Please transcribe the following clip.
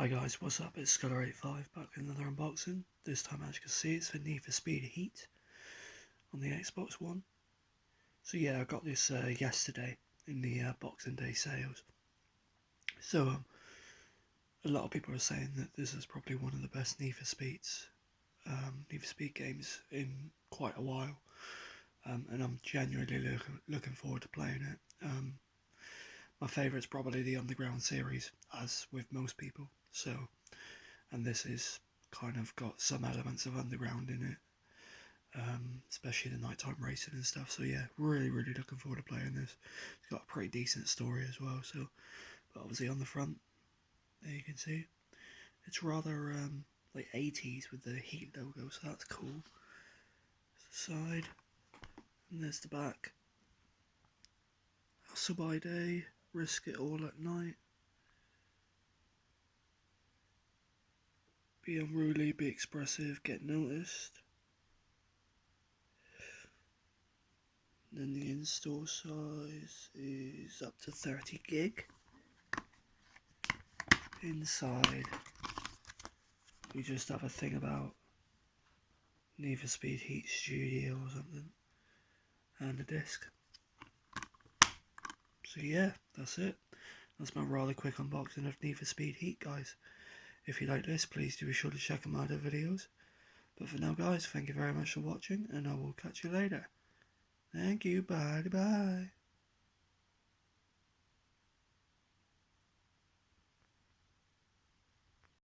Hi guys, what's up? It's Sculler85 back with another unboxing. This time, as you can see, it's for Need for Speed Heat on the Xbox One. So yeah, I got this yesterday in the Boxing Day sales. So a lot of people are saying that this is probably one of the best Need for Speed games in quite a while, and I'm genuinely looking forward to playing it. My favourite's probably the Underground series, as with most people. So. And this is kind of got some elements of Underground in it, especially the nighttime racing and stuff. So yeah, really looking forward to playing this. It's got a pretty decent story as well. So, but obviously on the front, there you can see it's rather like 80s with the Heat logo, so that's cool. Side, and there's the back. Hustle by day, risk it all at night. Be unruly, be expressive, get noticed. Then the install size is up to 30 gig. Inside, we just have a thing about Need for Speed Heat Studio or something, and a disc. So yeah, that's it. That's my rather quick unboxing of Need for Speed Heat, guys. If you like this, please do be sure to check out my other videos. But for now, guys, thank you very much for watching, and I will catch you later. Thank you, bye.